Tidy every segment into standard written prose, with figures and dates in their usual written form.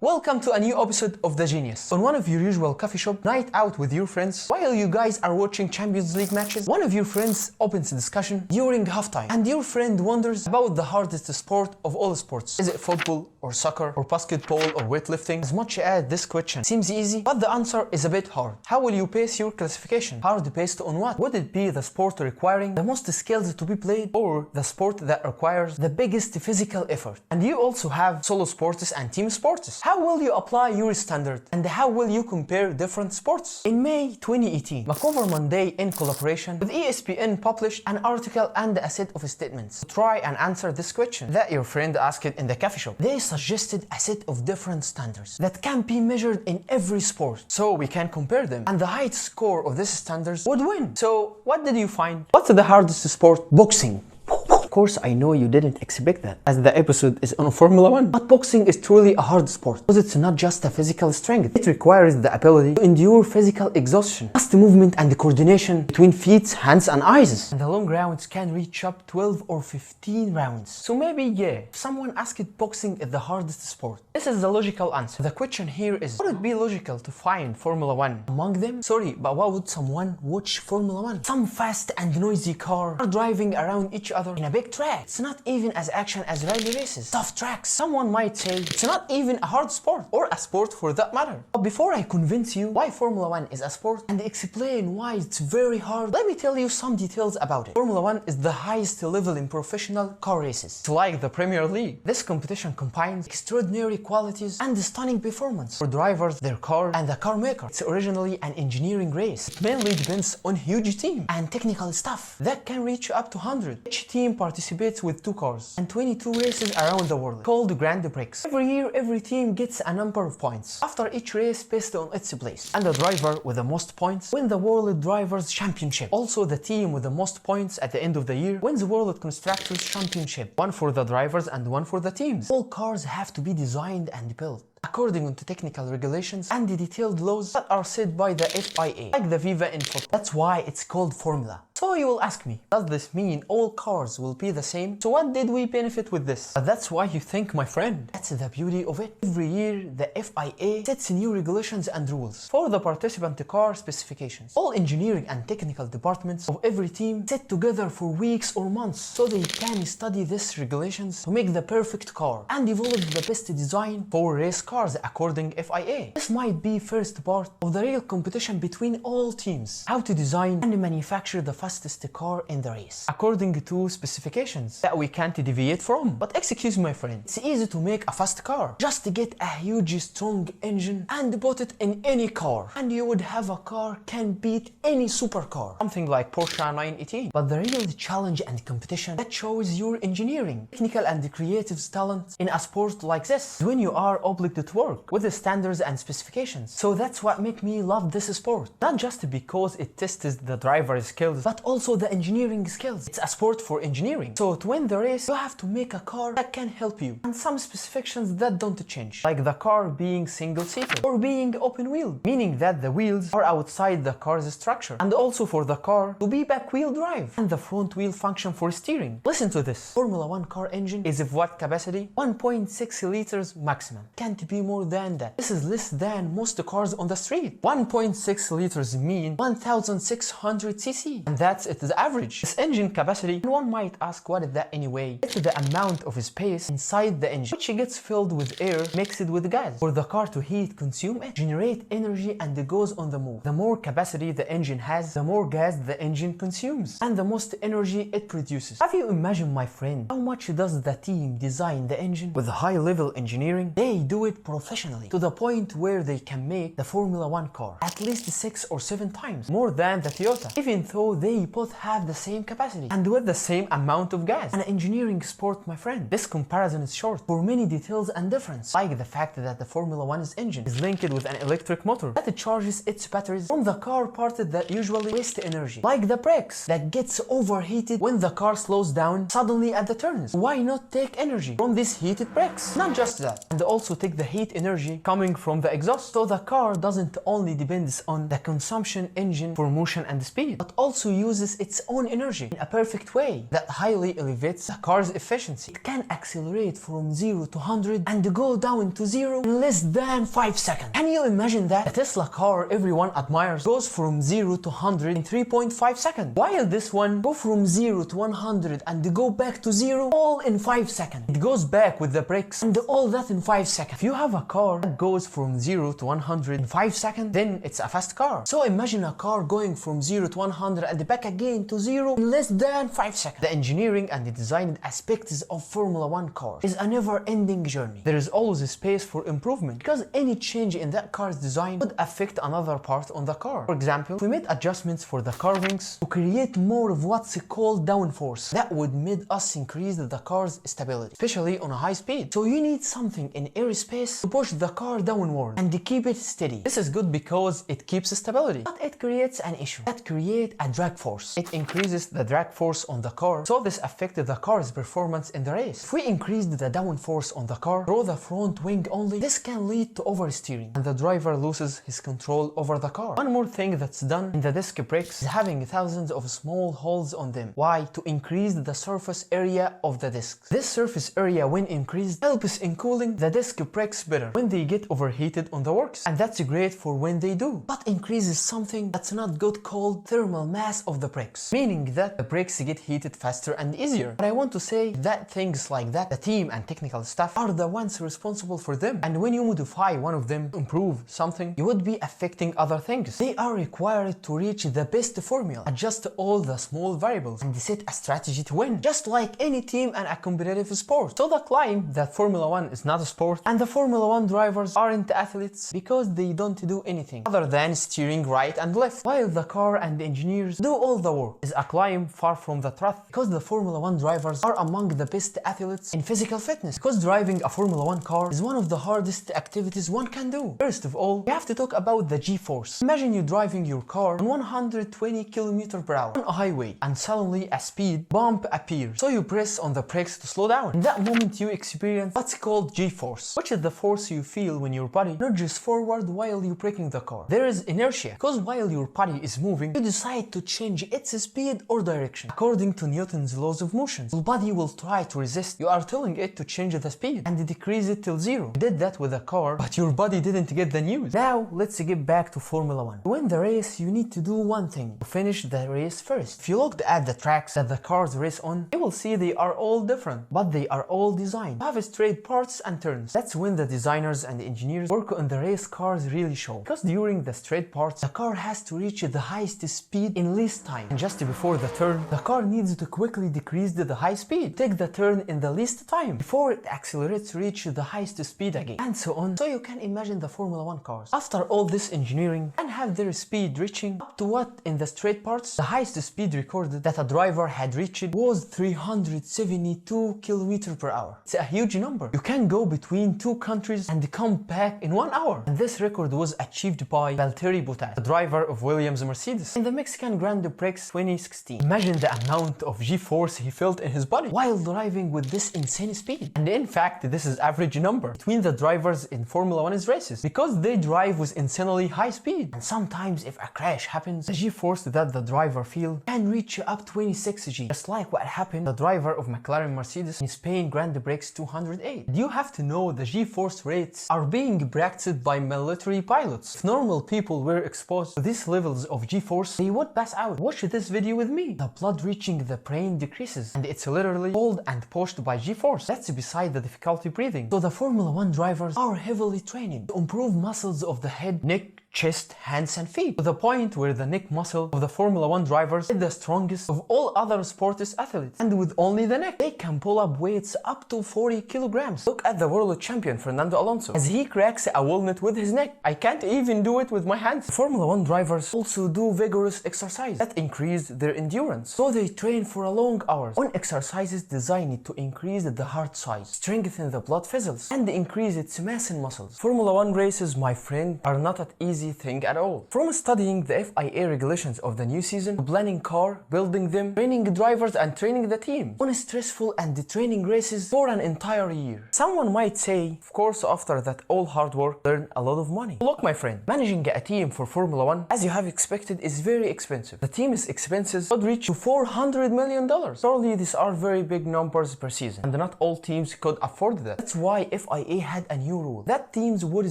Welcome to a new episode of The Genius. On one of your usual coffee shop, night out with your friends, while you guys are watching Champions League matches, one of your friends opens a discussion during halftime, and your friend wonders about the hardest sport of all sports. Is it football, or soccer, or basketball, or weightlifting? As much as this question seems easy, but the answer is a bit hard. How will you base your classification? Hard based on what? Would it be the sport requiring the most skills to be played, or the sport that requires the biggest physical effort? And you also have solo sports and team sports. How will you apply your standard, and how will you compare different sports? In May 2018, McGovern Monday, in collaboration with ESPN, published an article and a set of statements to try and answer this question that your friend asked in the coffee shop. They suggested a set of different standards that can be measured in every sport, so we can compare them, and the highest score of these standards would win. So what did you find? What's the hardest sport? Boxing. Of course, I know you didn't expect that, as the episode is on Formula 1. But boxing is truly a hard sport, because it's not just a physical strength. It requires the ability to endure physical exhaustion, fast movement and coordination between feet, hands and eyes. And the long rounds can reach up 12 or 15 rounds. So maybe, if someone asked boxing is the hardest sport, this is the logical answer. The question here is, would it be logical to find Formula 1 among them? Sorry, but why would someone watch Formula 1? Some fast and noisy car are driving around each other in a big track. It's not even as action as rally races. Tough tracks. Someone might say it's not even a hard sport, or a sport for that matter. But before I convince you why Formula 1 is a sport and explain why it's very hard, let me tell you some details about it. Formula 1 is the highest level in professional car races. It's like the Premier League. This competition combines extraordinary qualities and stunning performance for drivers, their car, and the car maker. It's originally an engineering race. It mainly depends on huge team and technical stuff that can reach up to 100. Each team participates with 2 cars and 22 races around the world, called Grand Prix. Every year, every team gets a number of points after each race based on its place, and the driver with the most points wins the World Drivers' Championship. Also, the team with the most points at the end of the year wins the World Constructors' Championship, one for the drivers and one for the teams. All cars have to be designed and built according to technical regulations and the detailed laws that are set by the FIA, like the FIFA in football. That's why it's called Formula. So you will ask me, does this mean all cars will be the same? So what did we benefit with this? But that's why you think, my friend. That's the beauty of it. Every year, the FIA sets new regulations and rules for the participant car specifications. All engineering and technical departments of every team sit together for weeks or months so they can study these regulations to make the perfect car and develop the best design for race cars according FIA. This might be first part of the real competition between all teams, how to design and manufacture the fastest car in the race according to specifications that we can't deviate from. But excuse my friend, it's easy to make a fast car. Just get a huge strong engine and put it in any car, and you would have a car can beat any supercar, something like Porsche 918. But the real challenge and competition that shows your engineering, technical and creative talent in a sport like this, when you are obliged to work with the standards and specifications. So that's what makes me love this sport, not just because it tests the driver's skills, but also the engineering skills. It's a sport for engineering. So to win the race, you have to make a car that can help you, and some specifications that don't change, like the car being single-seater or being open-wheeled, meaning that the wheels are outside the car's structure, and also for the car to be back-wheel drive and the front-wheel function for steering. Listen to this. Formula 1 car engine is of what capacity? 1.6 liters maximum. Can't be more than that. This is less than most cars on the street. 1.6 liters mean 1600 cc, and that's its average. This engine capacity, and one might ask, what is that anyway? It's the amount of space inside the engine, which gets filled with air mixed with gas for the car to heat, consume it, generate energy, and it goes on the move. The more capacity the engine has, the more gas the engine consumes, and the most energy it produces. Have you imagined, my friend, how much does the team design the engine with high-level engineering? They do it professionally, to the point where they can make the Formula 1 car at least 6 or 7 times more than the Toyota, even though they both have the same capacity and with the same amount of gas. An engineering sport, my friend. This comparison is short for many details and difference, like the fact that the Formula 1's engine is linked with an electric motor that charges its batteries from the car part that usually waste energy, like the brakes that gets overheated when the car slows down suddenly at the turns. Why not take energy from these heated brakes? Not just that, and also take the heat energy coming from the exhaust. So the car doesn't only depend on the consumption engine for motion and speed, but also uses its own energy in a perfect way that highly elevates the car's efficiency. It can accelerate from 0 to 100 and go down to 0 in less than 5 seconds. Can you imagine that? The Tesla car everyone admires goes from 0 to 100 in 3.5 seconds, while this one go from 0 to 100 and go back to 0 all in 5 seconds. It goes back with the brakes and all that in 5 seconds. If you have a car that goes from 0 to 100 in 5 seconds, then it's a fast car. So imagine a car going from 0 to 100 and back again to 0 in less than 5 seconds. The engineering and the design aspects of Formula 1 cars is a never-ending journey. There is always a space for improvement because any change in that car's design would affect another part on the car. For example, we made adjustments for the car wings to create more of what's called downforce. That would make us increase the car's stability, especially on a high speed. So you need something in airspace to push the car downward and keep it steady. This is good because it keeps stability, but it creates an issue that creates a drag force. It increases the drag force on the car, so this affected the car's performance in the race. If we increase the downforce on the car through the front wing only, this can lead to oversteering and the driver loses his control over the car. One more thing that's done in the disc brakes is having thousands of small holes on them. Why? To increase the surface area of the discs. This surface area, when increased, helps in cooling the disc brakes better when they get overheated on the works, and that's great for when they do, but increases something that's not good called thermal mass of the brakes, meaning that the brakes get heated faster and easier. But I want to say that things like that, the team and technical staff are the ones responsible for them, and when you modify one of them to improve something, you would be affecting other things. They are required to reach the best formula, adjust all the small variables, and set a strategy to win, just like any team and a competitive sport. So the claim that Formula 1 is not a sport and the Formula 1 drivers aren't athletes because they don't do anything other than steering right and left, while the car and the engineers do all the work, is a claim far from the truth, because the Formula 1 drivers are among the best athletes in physical fitness, because driving a Formula 1 car is one of the hardest activities one can do. First of all, we have to talk about the G-force. Imagine you driving your car on 120 km per hour on a highway and suddenly a speed bump appears, so you press on the brakes to slow down. In that moment you experience what's called G-force, which is the force you feel when your body nudges forward while you're braking the car. There is inertia, because while your body is moving, you decide to change its speed or direction. According to Newton's laws of motion, your body will try to resist. You are telling it to change the speed and decrease it till 0. You did that with a car, but your body didn't get the news. Now let's get back to Formula 1. To win the race, you need to do one thing: to finish the race first. If you looked at the tracks that the cars race on, you will see they are all different, but they are all designed to have straight parts and turns. That's when the designers and the engineers work on the race cars really show, because during the straight parts, the car has to reach the highest speed in least time, and just before the turn, the car needs to quickly decrease the high speed, take the turn in the least time before it accelerates to reach the highest speed again, and so on. So you can imagine the Formula 1 cars, after all this engineering, and have their speed reaching up to what in the straight parts. The highest speed recorded that a driver had reached was 372 km per hour. It's a huge number. You can go between two countries and come back in 1 hour. And this record was achieved by Valtteri Bottas, the driver of Williams Mercedes, in the Mexican Grand Prix 2016. Imagine the amount of G-force he felt in his body while driving with this insane speed. And in fact, this is average number between the drivers in Formula 1's races, because they drive with insanely high speed. And sometimes if a crash happens, the G-force that the driver feel can reach up 26 G, just like what happened to the driver of McLaren Mercedes in Spain Grand Prix 208. And you have to know the G-force rates are being practiced by military pilots. If normal people were exposed to these levels of G-force, they would pass out. Watch this video with me. The blood reaching the brain decreases, and it's literally pulled and pushed by G-force. That's beside the difficulty breathing. So the Formula 1 drivers are heavily trained to improve muscles of the head, neck, chest, hands and feet, to the point where the neck muscle of the Formula 1 drivers is the strongest of all other sports athletes, and with only the neck, they can pull up weights up to 40 kilograms. Look at the world champion Fernando Alonso, as he cracks a walnut with his neck. I can't even do it with my hands. Formula 1 drivers also do vigorous exercise that increase their endurance, so they train for a long hours on exercises designed to increase the heart size, strengthen the blood vessels, and increase its mass and muscles. Formula 1 races, my friend, are not as easy easy thing at all. From studying the FIA regulations of the new season, to planning car, building them, training drivers and training the team on stressful and training races for an entire year. Someone might say, of course, after that all hard work, earn a lot of money. Look, my friend, managing a team for Formula 1, as you have expected, is very expensive. The team's expenses could reach to $400 million. Surely these are very big numbers per season, and not all teams could afford that. That's why FIA had a new rule that teams would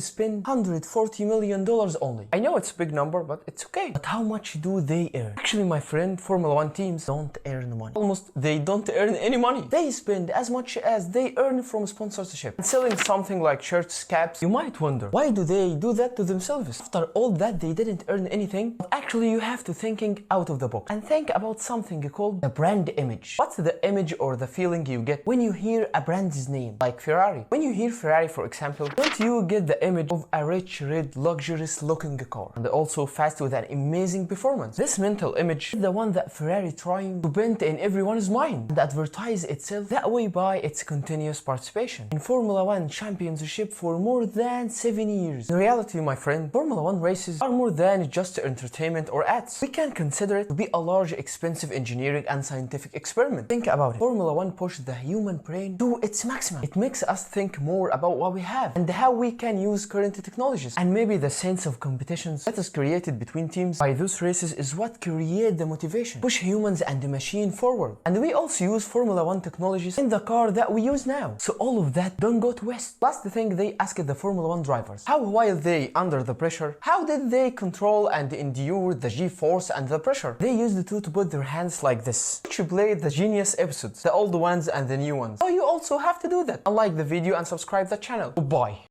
spend $140 million only. I know it's a big number, but it's okay. But how much do they earn? Actually, my friend, Formula 1 teams don't earn money. Almost they don't earn any money. They spend as much as they earn from sponsorship. And selling something like shirts, caps, you might wonder, why do they do that to themselves? After all that, they didn't earn anything. But actually, you have to thinking out of the box and think about something called the brand image. What's the image or the feeling you get when you hear a brand's name, like Ferrari? When you hear Ferrari, for example, don't you get the image of a rich, red, luxurious looking car, and also fast with an amazing performance? This mental image is the one that Ferrari trying to paint in everyone's mind and advertise itself that way by its continuous participation in Formula 1 championship for more than 7 years. In reality, my friend, Formula 1 races are more than just entertainment or ads. We can consider it to be a large, expensive engineering and scientific experiment. Think about it. Formula 1 pushes the human brain to its maximum. It makes us think more about what we have and how we can use current technologies. And maybe the sense of competitions that is created between teams by those races is what create the motivation, push humans and the machine forward. And we also use Formula 1 technologies in the car that we use now. So all of that don't go to waste. Last thing they asked the Formula 1 drivers, how while they under the pressure, how did they control and endure the G-force and the pressure? They used the two to put their hands like this, which played the genius episodes, the old ones and the new ones. So you also have to do that. Like the video and subscribe the channel. Goodbye.